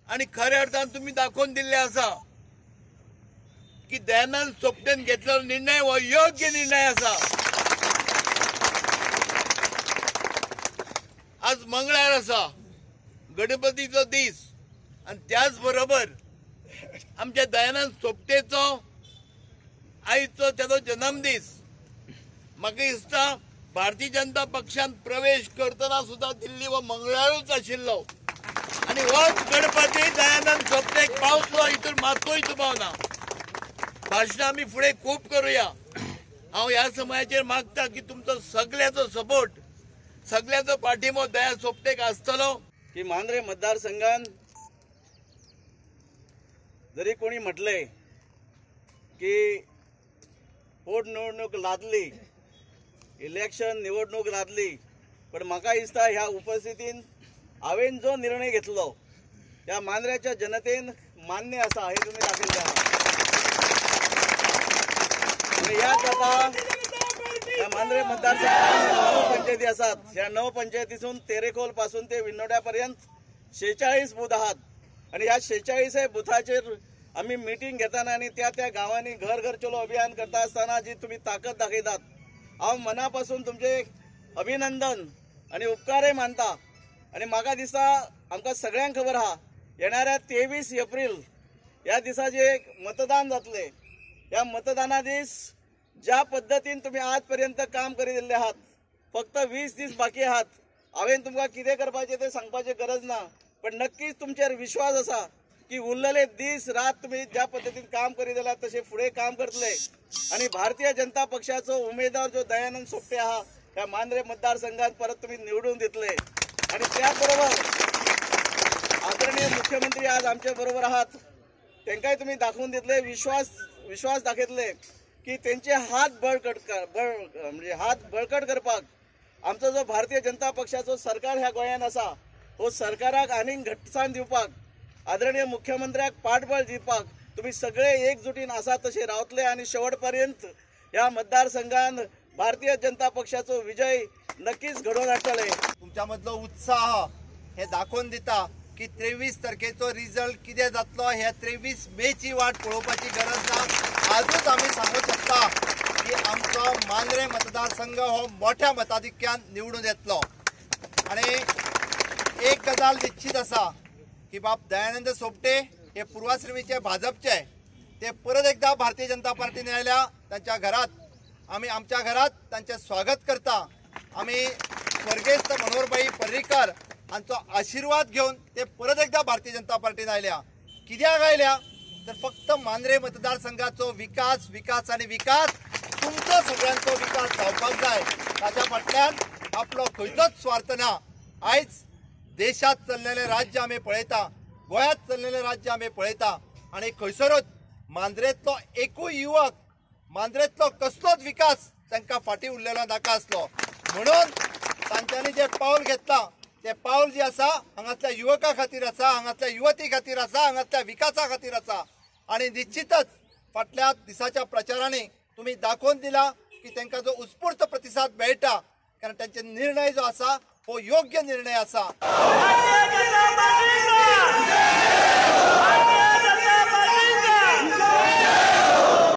आणि खऱ्या अर्थान तुम्ही दाखवून दिले असा की दयानंद सोपटेन घेतलेलो निर्णय हो योग्य निर्णय असा। आज मंगळार असा, गणपतीचो दीस, आणि त्याच बरोबर आमच्या दयानंद सोपटेचो आईचो त्याचो जन्मदीस। म्हाका दिसता भारतीय जनता पक्षान प्रवेश करतना सुद्धा दिल्ली व मंगळारूच आशिल्लो, आणि होच गणपती दयानंद सोपटेक पावतलो, हितून मातूय दुबावना। भाषण आम्ही फुडें खूब करूया। हांव ह्या समयाचेर मागता की तुमचो सगळ्याचो सपोर्ट, सगळ्याचो पाठिंबो दया सोपटेक आसतलो। की मांद्रे मतदारसंघात जरी कोणी म्हटले की पोटनिवडणूक लादली, इलेक्शन निवडणूक लादली, पण म्हाका दिसता ह्या उपस्थितीन हांवें जो निर्णय घेतलो त्या मांद्र्याच्या जनतेन मान्य असा हे तुम्ही दाखल द्या। यात आता या मांद्रे मतदारसंघात 9 पंचायती असतात। ह्या 9 पंचायतीतून तेरेखोल पासून ते विनोड्यापर्यंत 46 बूथ आहात, आणि ह्या 46 बुथाचेर आम्ही मीटिंग घेताना आणि त्या गावांनी घर घर चलो अभियान करता असताना जी तुम्ही ताकद दाखयतात, हांव मनापासून तुमचे अभिनंदन आणि उपकारय मानता। आणि म्हाका दिसता आमकां सगळ्यांक खबर आहा येणाऱ्या 23 एप्रिल या दिसाचे मतदान जातले। या मतदाना दीस ज्या पद्धतीन तुम्ही आजपर्यंत काम करीत दिल्ले आहात, फक्त 20 दीस बाकी आहात। हांवें तुमकां कितें करपाचें ते सांगपाची गरज ना, पण नक्कीच तुमचेर विश्वास असा की उरलेले दीस रात तुम्ही ज्या पद्धतीन काम करीत आलात तसे फुडें काम करतले, आणि भारतीय जनता पक्षाचो उमेदवार जो दयानंद सोपटे आहा त्या मांद्रे मतदारसंघात परत तुम्ही निवडून दितले। आणि त्याचबरोबर आदरणीय मुख्यमंत्री आज आमच्या बरोबर आहात, त्यांकाय तुम्ही दाखवून दितले, विश्वास दाखयतले की त्यांचे हात बळकट करपाक आमचो जो भारतीय जनता पक्षाचो सरकार ह्या गोंयांत आसा, हो सरकाराक आनीक घट्टसाण दिवपाक, आदरणीय मुख्यमंत्र्याक पाठबळ दिवपाक तुम्ही सगळे एकजुटीन आसा तसे रावतले, आणि शेवटपर्यंत ह्या मतदारसंघात भारतीय जनता पक्षाचो विजय नक्कीच घडोवन हाडटले। तुमच्या मधलो उत्साह हे दाखवून दिता की 23 तारखेचो रिझल्ट कितें जातलो, ह्या 23 मेची वाट पळोवपाची गरज ना। आजूच आम्ही सांगू शकता की आमचो मांद्रे मतदारसंघ हो मोठ्या मताधिक्यान निवडून येतलो। आणि एक गजाल निश्चित असा की बाब दयानंद सोपटे हे पूर्वाश्रमीचे भाजपचे, ते परत एकदा भारतीय जनता पार्टीन आयल्या, त्यांच्या घरात आम्ही आमच्या घरात त्यांचे स्वागत करता। आम्ही स्वर्गेस्त मनोहरभाई पर्रीकर हांचो आशीर्वाद घेऊन ते परत एकदा भारतीय जनता पार्टीन आयल्या। कित्याक आयल्या तर फक्त मांद्रे मतदारसंघाचो विकास, विकास आणि विकास, तुमचो सगळ्यांचो विकास जावपाक जाय, ताच्या फाटल्यान आपलो खंयचोच स्वार्थ ना। आयज देशात चल्लेले राज्य आम्ही पळयता, गोंयांत चल्लेले राज्य आम्ही पळयता, आणि खंयसरूच मांद्रेंतलो एकूय युवक, मांद्रेंतलो कसलोच विकास तांकां फाटी उरलेलो नाका आसलो। म्हणून तांच्यांनी जे पावल घेतला ते पावल जे आसा हांगातल्या युवकां खातीर आसा, हांगातल्या युवती खातीर आसा, हांगातल्या विकासा खातीर आसा। आणि निश्चितच फाटल्या दिसाच्या प्रचारांनी तुम्ही दाखवून दिला की तांकां जो उत्स्फूर्त प्रतिसाद मेळटा, कारण त्यांचे निर्णय जो आसा हो योग्य निर्णय आसा।